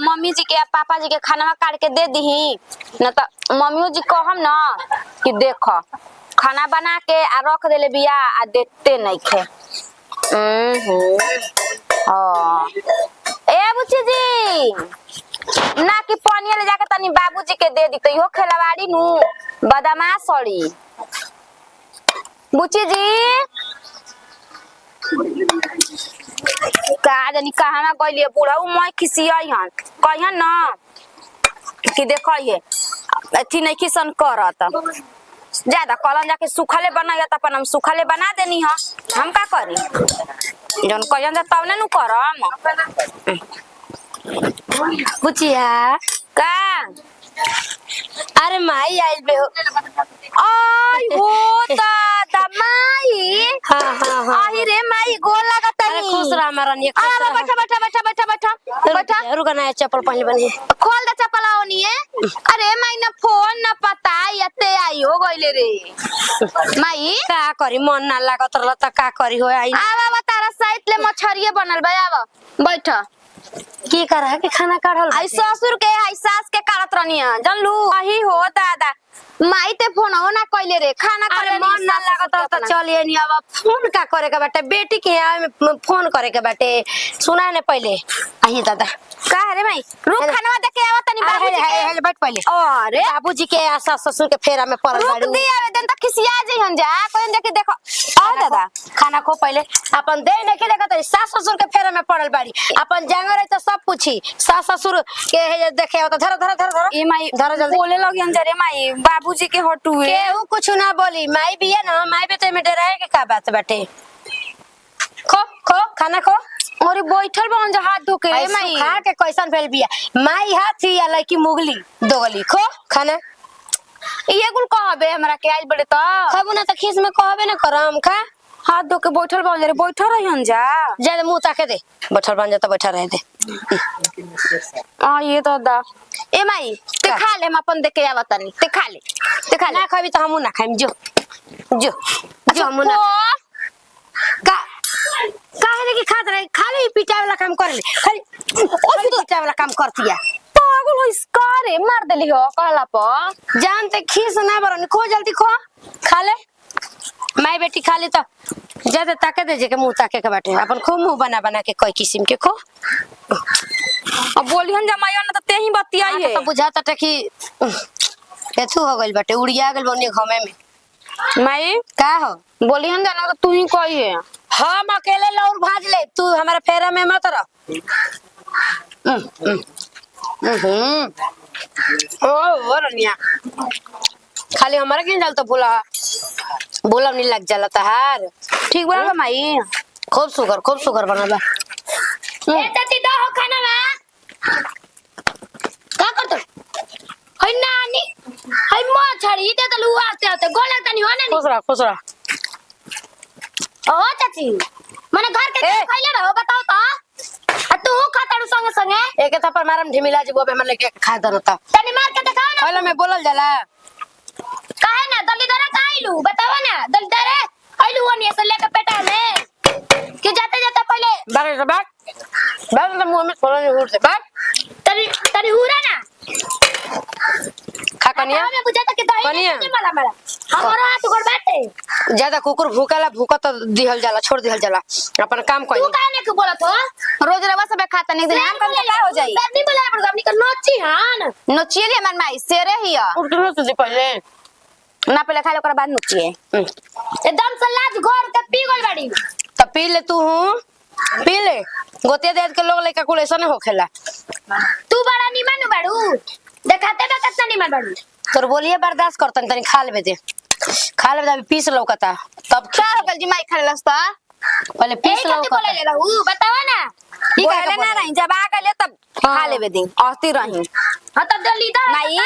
Mummy जी के पापा जी के खाना काट के दे दी न तो मम्मी जी कहम ना कि देखो खाना बना के आ रख देले बिया आ देते नहीं खे। ए बुच्ची जी ना कि पानी ले जाके तनी बाबूजी के दे दी तो इहो खेलवाड़ी नु बदमाश सड़ी। बुच्ची जी का जानी कहां गइले बूढ़ा मैं खिसियाई हन कहियन ना कि देखो ये अथी नहीं किसन करत ज्यादा कलन जाके सुखले बनाया त अपन हम सुखले बना देनी ह हम का करी जन कहियन त तब न करम। बुचिया का अरे माई आइल बे हो। आई हो दादा माई। हां आही रे माई गोल लागत अरे नहीं। खुश रह हमारा नहीं खुश अरे बैठा बैठा बैठा बैठा बैठा बैठा रुक ना चप्पल पहन बनी खोल दे चप्पल आओनी है। अरे माई ना फोन ना पता यते आई हो गइले रे माई का करी मन ना लागत रहल त का करी हो आई आवा तारा साइड ले मछरिए बनल बा आवा बैठ की करा के खाना काढ़ल आई ससुर के आई सास के काटत रहनिया जानलू अही हो दादा माई ते फोन हो ना कइले रे खाना करे अरे मन ना लागत त चलिए नहीं अब फोन का करे के बाटे बेटी के आवे में फोन करे के बाटे सुना ने पहले आई दादा का रे माई रुक खाना दे के आवा तनी बाबूजी है बैठ पहले अरे बाबूजी के सास ससुर के फेरा में पड़ल रुक बाड़ू दी आवे दिन तक खिसिया जइहन जा कोई देखे देखो आ दादा खाना खो पहले अपन दे ने के देखत सास ससुर के फेरा में पड़ल बाड़ी अपन जांगर है तो सब पूछी सास ससुर के है देखे तो धर धर धर धर ए माई धर जल्दी बोले लगियन जा रे माई बाबूजी के हटुए केहू कुछ ना बोली माई भी है ना माई भी तो में डराए के का बात बाटे खो खो खाना खो और बैठल बन जा हाथ धो के रे माई खा के कैसन भेल बिया माई हाथी या लड़की मुगली दोगली खो खाना ये कुल कहबे हमरा के आइल बड़े त खाबू ना त खीस में कहबे ना करम खा हाथ धो के बैठल बन जा रे बैठल रहन जा जा मुंह ताके दे बैठल बन जा त बैठा रहे दे आ ये तो दा ए माई ते खा ले हम अपन दे के आवा तनी ते खा ले ना खाबी त हमू ना खाइम जो जो जो हमू ना का काहे की खात रहे खाली पिटा वाला काम कर ले खाली ओ पिटा वाला काम करतिया पागल हो इसका रे मार देली हो कहला प जानते खीस ना बरन खो जल्दी खो खा ले माई बेटी खा ले तो ज्यादा ताके दे जे के मुंह ताके के बाटे अपन खूब मुंह बना बना के कोई किस्म के खो अब बोलिहन जमाइयो ना त तेही बतियाई है तो बुझाता त कि एथु हो गइल बाटे उड़िया गेल बने घमे में माई का हो बोलिहन जाना तो तू ही कही है हम अकेले लौर भाज ले तू हमारा फेरा में मत रह ओ रनिया खाली हमारा के जल तो भूला बोला नहीं लग जाला तहार ठीक बा माई खूब सुगर बनल बा ए तती दो हो खाना बा का करत हई नानी हई मछरी दे तलु आते आते गोला तनी हो ना खुश रह ओ चाची मने घर के खइले रहो बताओ तो आ तू खाताड़ू संगे संगे एक थप्पड़ मारम ढिमिला जीबो बे हमन लेके खा दरता तनी मार के दिखाओ ना पहले मैं बोलल जाला काहे ना दलीदर काइलू बताओ ना दलीदर आइलू वनी से लेके पेटा में कि जाते जाते पहले बारे से बात मुंह में छोड़ो नहीं हुर से बात तनी तनी हुरा ना खा कनिया मैं बुझाता कि दही कनिया। नहीं मला हमारा हाथ उगड़ बाटे ज्यादा कुकुर भूकला भूकत दिहल जाला छोड़ दिहल जाला अपन काम कोई तू काहे ने के बोलत हो रोज रवा सब खाता नहीं दिन हम काम का हो जाई नहीं बोला पड़गा अपनी कर नोची हां नोचिए रे मन माई सेरे हिया उठनो तुझे पहले ना पहले खा ले ओकरा बाद नोचिए एकदम से लाज घर के पी गइल बाड़ी त पी ले तू पी ले गोतिया देत के लोग लेका कुल ऐसा नहीं होखेला तू बड़ा निमन बाड़ू देखाते बा कितना निमन बाड़ू तोर बोलिए बर्दाश्त करतन तनी खा लेबे दे खा लेबे अभी पीस लौकता तब क्या हो गल जी माई खा लेलस त पहले पीस लौकता बोले ले रहू बतावा ना ठीक है बोले ना रही जब आ गले तब खा लेबे दिन औती रही हां तब जल्दी दा माई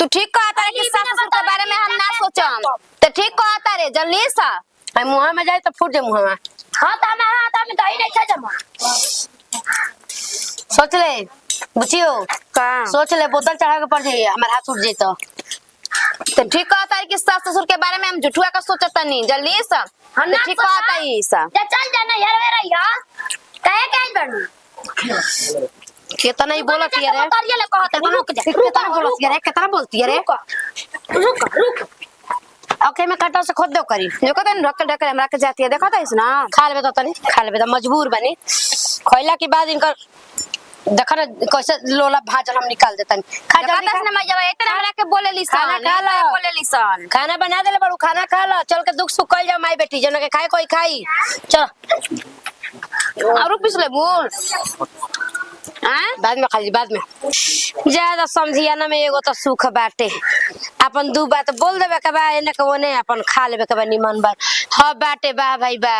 तू ठीक कहता है कि सास ससुर के बारे में हम ना सोचम तो ठीक कहता रे जल्दी सा आई मुंह में जाए तो फूट दे मुंह में हां त हमारा हाथ में दही नहीं खा जमा सोच ले बुचियो का सोच ले बोतल चढ़ा के पड़ जाए हमारे हाथ उठ जाए तो ठीक कहता है कि सास ससुर के बारे में हम झूठुआ का सोचता नहीं जल्दी सा हम ना ठीक कहता है ईसा जा चल जाना यार मेरा या काहे काहे बनू कितना ही बोलती है रे, तरिया ले कहत रुक जा कितना बोलती है रे, कितना बोलती है रे। रुक ओके मैं कटर से खोद दो करी देखो तन ढक्कन ढक्कन हमरा के जाती है देखो त इसना खा लेबे तो तनी खा लेबे तो मजबूर बनी खइला के बाद इनकर देखा ना कैसे लोला भाजल हम निकाल देतन खा जा ना मैं जब इतना हमरा के बोले लिसन खाना खा ला। बोले लिसन खाना बना देले बड़ू खाना खा लो चल के दुख सुख कइल जा माई बेटी जन के खाए कोई खाई चल और पिछले बोल बाद में खाली बाद में ज्यादा समझिया ना में एगो तो सुख बाटे अपन दू बात बोल देबे के बा एने के ओने अपन खा लेबे के बा निमन बात ह बाटे बा भाई बा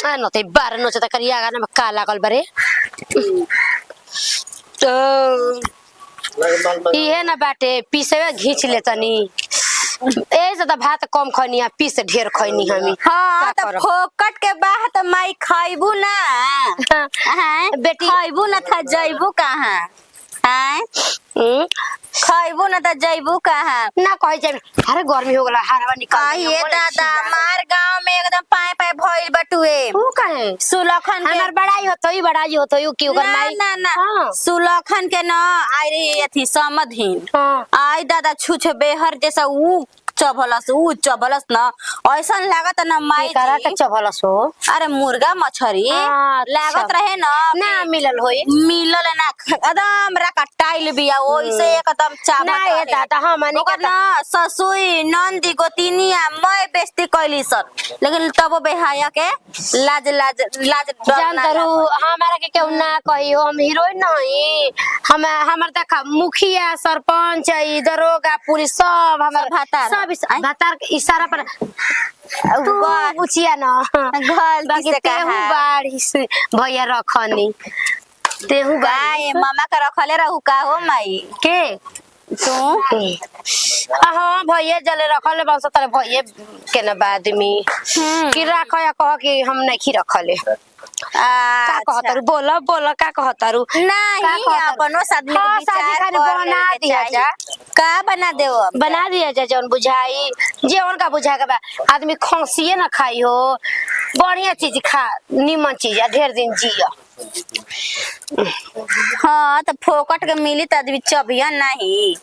आ न ते बार न त करिया गाना में का लागल बारे तो इहे ना बाटे पीसे घींच ले तनी ऐसे तो भात कम खनी आ पीस ढेर खनी हमी हां त फोकट के बात माई खाइबू ना हां बेटी खाइबू ना था जाइबू कहां हैं खाइबू ना त जाइबू कहां ना कहि जाबे अरे गर्मी हो गेला हारवा निकाल ये दादा हमार गांव में एकदम पाए पाए भइल बटुए तू काहे सुलखन के हमार बड़ाई होतई की ओकर ना माई ना ना हां सुलखन के ना आई रही अथी समधिन हां आई दादा छुछ बेहर जैसा ऊ चबलस ना ऐसा लागत ना माई करा के चबलस हो अरे मुर्गा मछरी लागत रहे ना ना मिलल होई मिलल ना एकदम रका टाइल बिया ओइसे एकदम चावल ना ये दादा हां माने के ना ससुई नंदी गोतिनिया मैं बेइज्जती कैली सर लेकिन तब बेहाया के लाज लाज लाज जान दरू हमारा के केहू ना कही हो हम हीरोइन नहीं हम हमर देखा मुखिया सरपंच ई दरोगा पुलिस सब हमर भातार सब भातार के इशारा पर तू पूछिया ना गल बाकी तेहू बाड़ी से भैया रखनी तेहू गाय मामा का रखले रहू का हो माई के तू हां भैया जले रखले बस तारे भैया के ना आदमी कि राख या कह कि हम नहीं रखले का कहतारू बोला का कहतारू नहीं अपनो आदमी हाँ, के शादी विचार खाली बना दिया जा का बना देव बना दिया जा जौन बुझाई जे उनका बुझा के बा आदमी खौसिए ना खाई हो बढ़िया चीज खा निमन चीज आ ढेर दिन जिया हाँ तो फोकट के मिली त आदमी चबिया नहीं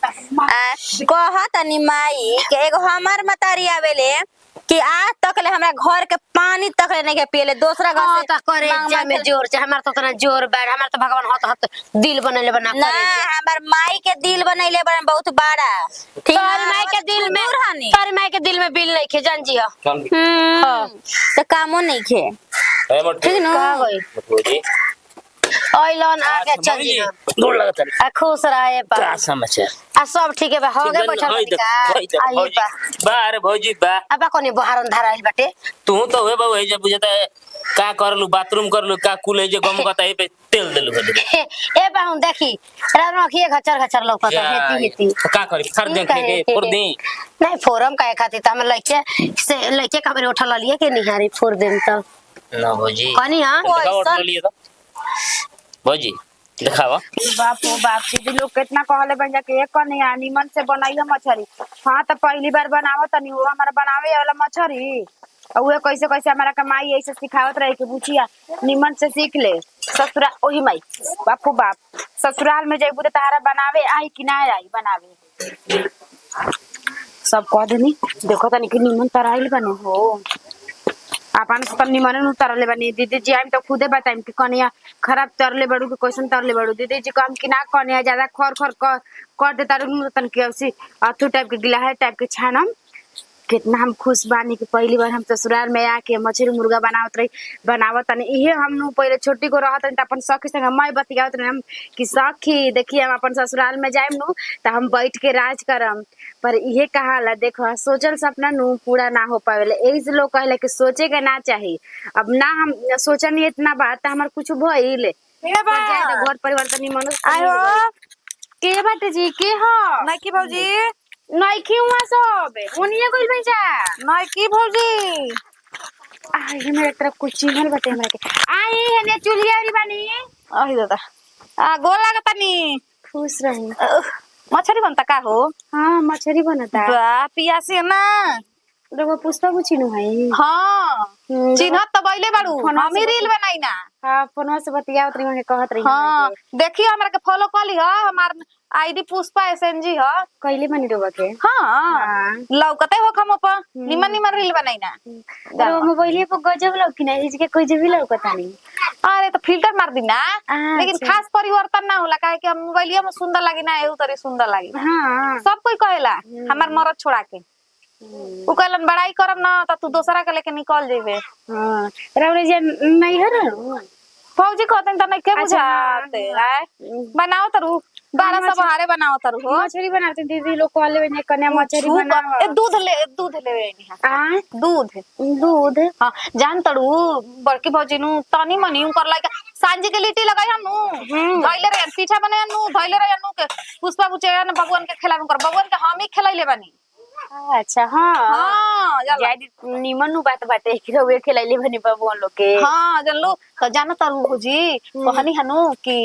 कह तनी माई के एगो हमार मतारी आवेले कि आज तक ले हमरा घर के पानी तक ले नहीं के पियले दूसरा घर से करे जा में जोर से हमार तो तना जोर बैठ हमार तो भगवान हाथ दिल बनैले बना ना हमार माई के दिल बनैले बन बहुत बड़ा ठीक तोरी माई के दिल में तोरी माई के दिल में बिल नहीं खे जान जी हां तो कामो नहीं खे ठीक ना का होई ओइलन आगे चल जी गोड़ लगत आ खुश रहे बा का समाचार आ सब ठीक है बा हो गए बैठल आइए बा बा अरे भौजी बा अब कोनी बहारन धराइल बाटे तू तो होए बा वही जे बुझता है का करलू बाथरूम करलू का कुल है जे गम कहता है पे तेल देलू बदे ए बा हम देखी रखिए घचर घचर लौकत हेती हेती का करी फर देख के फोड़ दी नहीं फोरम काहे खातिर त हम लइके से लइके कबरे उठल लिए के निहारी फोर देम त ना भौजी कनी हां दिखाओ उठल लिए तो भौजी दिखावा बाप हो बाप दीदी लोग कितना कहले बन जा के एक कन्या निमन से बनाइयो मछरी हाँ तो पहली बार बनावो तनी वो हमारा बनावे वाला मछरी और वो कैसे कैसे हमारा कमाई ऐसे सिखावत रहे कि बुचिया निमन से सीख ले ससुराल ओही माई बाप हो बाप ससुराल में जइबू तो तारा बनावे आई कि ना आई बनावे सब कह देनी देखो तनी कि निमन तराइल बने हो अपन से तनी निमन नु तरले बनी दीदी जी हम तो खुदे बताइम कि कनिया खराब तरले बड़ू कि क्वेश्चन तरले बड़ू दीदी जी काम कि ना कनिया ज्यादा खर खर कर देता नु तन के उसी अथु टाइप के गिलाहे टाइप के छानम कितना हम खुश बानी कि पहली बार हम ससुराल में आके मछली मुर्गा बनावत तनी इहे हम नु पहले छोटी को रहत त अपन सखी संग मैं बतियावत रहे हम कि सखी देखिए हम अपन ससुराल में जाइम नु त हम बैठ के राज करम पर इहे कहाला देखो सोचल सपना नु पूरा ना हो पावेले एही से लोग कहले कि सोचे के ना चाहिए अब ना हम सोचनी इतना बात त हमर कुछ भइल ए बा घर परिवार तनी मनुष्य आयो के बाटे जी के हो ना की भौजी नइखी हुआ सब ओनिए गइल बई जा ना की भौजी आई मेरे तरफ कुछ चिन्हल बटे हमरा के आई हने चुलिया री बानी अहि दादा गोल लागतनी खुश रही मछली बनता का हो हां मछली बनता बा पियासी ना रवा पुष्पा बुचिनु है हां चिन्हत तो बइले बाड़ू हम ही रील बनाई ना हाँ फोनवा से बतियावत रही के कहत रही हाँ देखिए हमरा के फॉलो कर ली हमार आईडी पुष्पा एसएनजी ह कहले मनी रोबा के हाँ लौकते हो हम अपन निमन निमन रील बनाई ना अरे मोबाइल पे गजब लौकी ना इसके कोई जब भी लौकता नहीं। अरे तो फिल्टर मार दी ना लेकिन अच्छा। खास परिवर्तन ना होला काहे कि हम मोबाइलिया में सुंदर लगी ना एहू तरी सुंदर लगी हाँ सब कोई कहेला हमार मरद छोड़ा के उ कहलन बड़ाई करब ना त तू दोसरा के लेके निकल जेबे हाँ रावले जे नहीं है ना फौजी कहते त नहीं के अच्छा, बुझाते है बनाओ तरू 1200 हारे बनाओ तरू हो मछली बनाते दीदी लोग कहले ने कन्या मछली छू बना ए दूध ले आ दूध दूध हाँ जान तड़ू बड़की भौजी नु तनी मनी कर लाइक सांझी के लिट्टी लगाई हम नु धइले रे पीठा बनाए नु धइले रे नु के पुष्पा बुचे न भगवान के खिलावे कर भगवान के हम ही खिलाइले बानी अच्छा हाँ हां जादी निमन नु बात बाटे कि वे खिलाइले बनी बाबू लोग के हां जानलो तो जान तड़ू भौजी कहनी हनु कि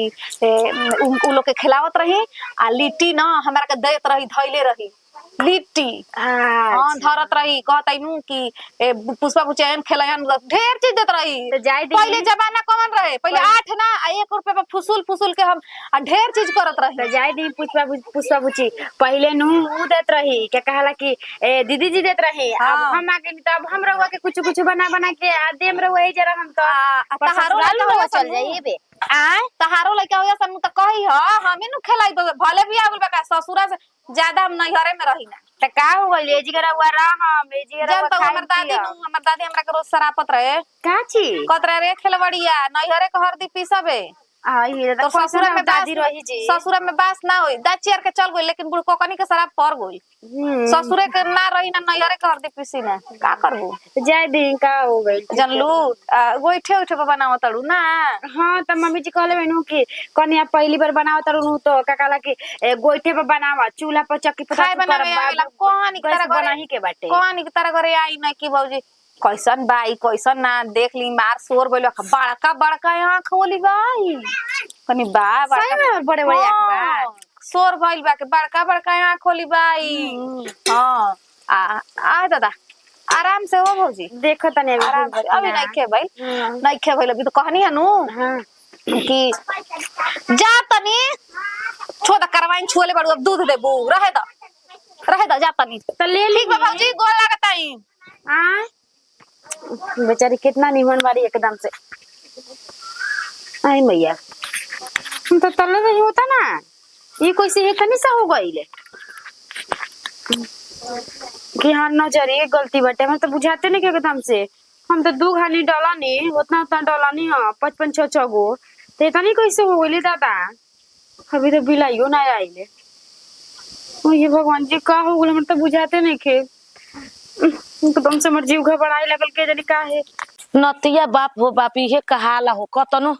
उ लोग के खिलावत रही आ लिट्टी न हमरा के देत रही धइले रही लिट्टी हाँ धरत रही कहतई नु कि पुष्पा बुचैन खिलायन ढेर चीज देत रही तो जाय दी पहले जमाना कौन रहे पहले 8 ना 1 रुपए पे फुसुल के हम ढेर चीज करत रही तो जाय दी पुष्पा बुची पहले नु उ देत रही क्या कहला कि दीदी जी देत रही अब हम आ गइल तब हम रहुआ के कुछ बना के आ देम रहुआ जरा हम तो तहारो लइका चल जाइए बे आ तहारो लइका होया सनु त कही ह हमें नु खिलाई दो भले भी आगल बका ससुरा से ज्यादा हम नैहरे में रही ना त का हो गइल एजी करा हुआ हम एजी करा जब तक हमर दादी हमरा के रोज सरापत रहे का छी कतरा रे खेलवड़िया नैहरे के हरदी पीसबे आ ये तो ससुरा में दादी रही जी ससुरा में बास ना होई दाची आर के चल गई लेकिन बुढ़ कोकनी के शराब पर गई ससुरे के ना रही ना नैहरे के हरदी पीसी ना का करबू जाय दी का हो गइल जानलू गोइठे उठे पे बनाओ तड़ू ना हाँ त मम्मी जी कहले मैनू कि कन्या पहली बार बनाओ तरुनु तो का कहला कि गोइठे पे बनावा चूल्हा पर चक्की पर खाए बनावे आवेला कहानी की तरह बनाही के बाटे कहानी की तरह करे आई ना कि भौजी कैसन बाई कैसन ना देख ली मार शोर बोलो बड़का आंख होली बाई कनी बा सही में बड़े बड़े आंख बा शोर भइल बा के बड़का आंख होली बाई हां आ दादा आराम से हो भौजी देखो तने अभी नहीं खे भाई अभी तो कहनी है नु कि जा तनी छोटा करवाइन छुले बड़ू अब दूध देबू रहे द जा तनी तो ले ली ठीक बा भौजी गोल लागताई आ बेचारी कितना निमन वाली एकदम से आई मैया हम तो तले नहीं होता ना ये कोई से तनी सा हो गई ले कि हाँ नजरिए गलती बटे हम तो बुझाते नहीं के एकदम से हम तो 2 घानी डाला नहीं उतना डाला नहीं हाँ 55-6 गो तो इतना कैसे हो गई दादा अभी तो बिलाइयो ना आइले ये भगवान जी का हो गए हम तो बुझाते नहीं के एकदम से मर जीव घबराए लगल के जनी का है नतिया बाप हो बाप ये कहाला हो कतनो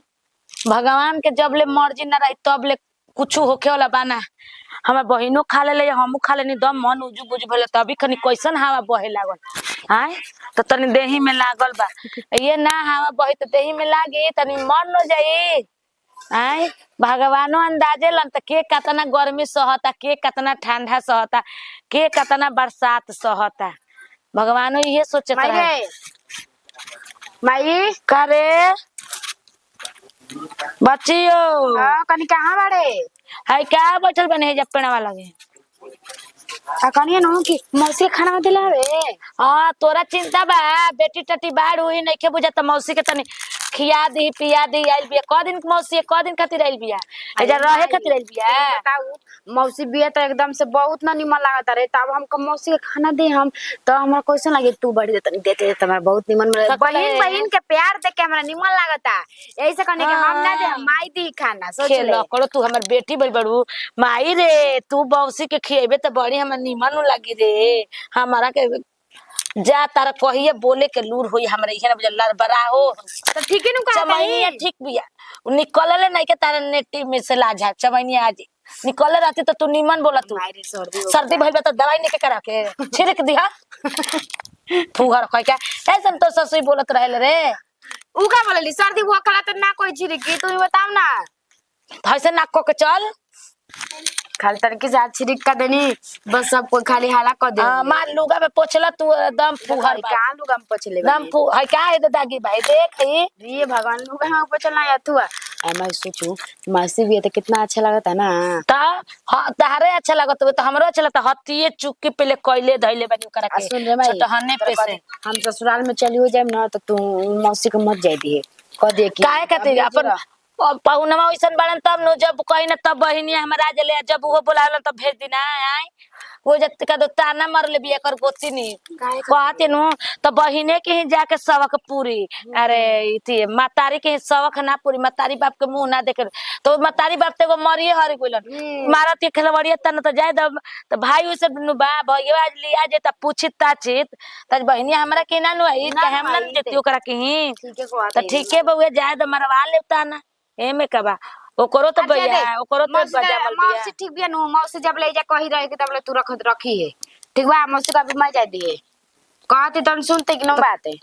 भगवान के जब ले मर्जी ना रही तब ले कुछ होखे वाला बाना हमार बहिनो खा ले हमू खा लेनी दम मन उजू बुजू भले तभी खनी कैसन हवा बहे लागल आय तो तनी देही में लागल बा ये ना हवा बहे तो देही में लागे तनी मन न जाई आय भगवानो अंदाजे लन त के कतना गर्मी सहता के कतना ठंडा सहता के कतना बरसात सहता भगवानो ये सोचत रहे माई करे बच्चियो हां कनी कहां बाड़े है क्या बैठल बने है जब पेड़ा वाला के आ कनी नो कि मौसी खाना में दिलावे हां तोरा चिंता बा बेटी टटी बाड़ हुई नहीं के बुझा त मौसी के तनी खिया दी पिया दी आइल बिया क दिन मौसी क दिन खातिर आइल बिया एजा रहे खातिर आइल बिया बताऊ मौसी बिया तो एकदम से बहुत ना निमन लागत रे तब हमको मौसी के खाना दे हम तो हमरा कैसे लागे तू बड़ी देतनी देते हमरा बहुत निमन बहन के प्यार देख के हमरा निमन लागता ऐसे कहने के हम ना दे माई दी खाना सोच ले लकड़ो तू हमर बेटी बड़ बड़ू माई रे तू मौसी के खिएबे त बड़ी हमर निमन लागी रे हमारा के जा तारा कहिए बोले के लूर होई हमरा इहे ना बुझल बड़ा हो तो ठीक है नु का चमैनिया ठीक बिया निकलले नहीं के तारा नेटी में से लाजा चमैनिया आज निकले रहती तो तू निमन बोला तू सर्दी भइल बा तो दवाई लेके करा के छिड़क दिहा फुहर कह के ऐसन तो ससुई बोलत रहले रे उ का बोलली सर्दी हुआ कला तो ना कोई छिड़की तू ही बताव ना ऐसे नाक को के चल खाली तरीके से हाथ छिड़क कर देनी बस सबको खाली हाला कर दे हां मार लुगा में पोछला तू एकदम फुहर बा कहां लोग हम पछले एकदम फु है का है दागी भाई देख ही ये भगवान लोग हम ऊपर चलना या तू मैं सोचू मासी भी है तो कितना अच्छा लगता ना ता हां तारे अच्छा लगत हो तो हमरो अच्छा लगता हतिए चुक्की पहले कइले धइले बानी ओकरा के सुन रे भाई चटहने पे से हम ससुराल में चली हो जाए ना तो तू मौसी को मत जाई दी कह दे कि काहे खातिर अपन पहुनवा वैसन बड़न तब नो जब कहीं ना तब बहिनी हमरा जले जब वो बोलावलन तब भेज दिना आए वो जत का दो ताना मार ले बिया कर गोती नी कहते नु तो बहिने के ही जाके सबक पूरी अरे इती मातारी के सबक ना पूरी मातारी बाप के मुंह ना देखे तो मातारी बाप ते को मरिए हरि कोइलन मारत के खलवड़िया तन तो जाय दब तो भाई उसे नु बा भैया आज लिया जे त पूछित ताचित त बहिनी हमरा के ना नु ई के हम ना देती ओकरा के ही ठीक है को तो ठीक है बउए जाय द मरवा लेता ना एमे कबा ओकरो तो भैया ओकरो तो बजा मल बिया मौसी ठीक बिया नु मौसी जब ले जा कही रहे कि तब ले तू रखी है ठीक बा मौसी का भी मैं जा दिए कहती तन सुनते कि न बात है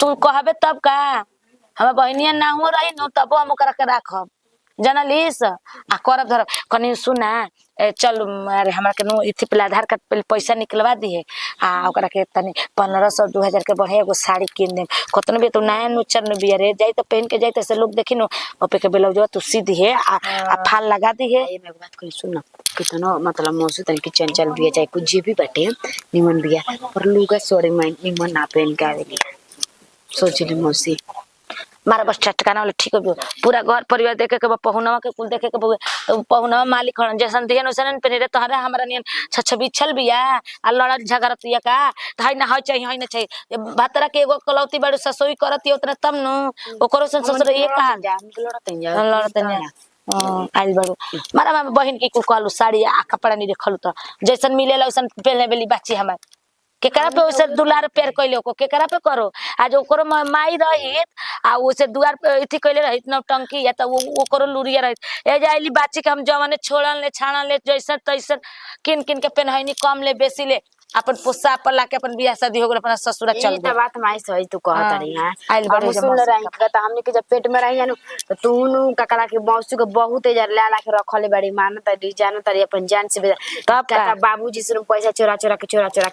तू कहबे तब का हम बहनिया ना हो रही नो तब हम ओकरा के राखब जनलिस आ करब धर कनी सुना चल अरे हमरा के नो इथि पे आधार कार्ड पे पैसा निकलवा दिए आ ओकरा के तनी 1500 2000 के बढ़े एगो साड़ी किन दे कतन भी तो नया नुचर न बिया रे जाई तो पहन के जाई से लोग देखी नो ओपे के ब्लाउज तू सीधी है आ फाल लगा दी है ये मैं बात करी सुन ना कितना मतलब मौसी तन की चंचल बिया चाहे कुछ जे भी बटे निमन बिया पर लुगा सोड़ी में निमन ना पहन के आवेली सोच ली मौसी मारा बस चटकाना वाले ठीक हो पूरा घर परिवार देखे के पहुनवा के कुल देखे के बउए तो पहुनवा मालिक हन जैसन दिहन वैसन पे रे तोहरा हमरा नियन छछबी छल बिया आ लड़त झगड़त या का धाई ना होय चाहिए ना चाहिए भातरा के एगो कलौती बड़ ससोई करत उतना तब नु ओकरो से ससुर ये कहा लड़त आइल बड़ू मारा बहन की कुल कहलू साड़ी आ कपड़ा नहीं देखलू तो जैसन मिलेला वैसन पहले बेली बाची हमार केकरा पे उसे दुलार पेर कइले को केकरा पे करो आज ओकरो माई रहित आ उसे दुआर पे इथि कइले रहित न टंकी या त वो ओकरो लुरिया रहित ए जाइली बाची के हम जवाने छोड़न ले छाणन ले जैसन तैसन किन किन के पेनहनी कम ले बेसी ले अपन पुस्सा पर लाके अपन बियाह शादी हो गेल अपन ससुरा चल गए बात माई सही तू कहत रही हां आइल बड़े सुन रही त हमने के जब पेट में रही नु तो तू नु ककरा के मौसी के बहुत एजर ला ला के रखले बड़ी मानत दी जानत रही अपन जान से तब का बाबूजी से पैसा चोरा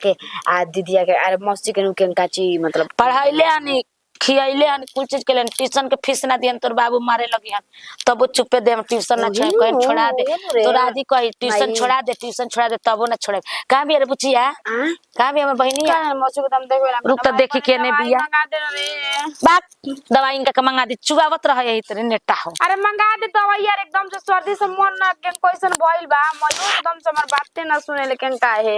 के आ दीदिया के अरे मौसी के नु के काची मतलब पढ़ाइले आनी खियाइले हन कुल चीज के लेन ट्यूशन के फीस ना दिहन तोर बाबू मारे लगी हन तब वो चुपे दे हम ट्यूशन ना छोड़ कहीं छोड़ा दे तो राजी कही ट्यूशन छोड़ा दे तब वो ना छोड़े कहां भी अरे बुचिया कहां भी हमर बहिनी का मौसी को तुम देखो रुक त देखी के ने बिया मंगा दे रे बात दवाई इनका मंगा दी चुबावत रह यही तेरे नेटा हो अरे मंगा दे दवाई यार एकदम से सर्दी से मन ना के क्वेश्चन भइल बा मयूर एकदम से हमर बातें ना सुने लेकिन काहे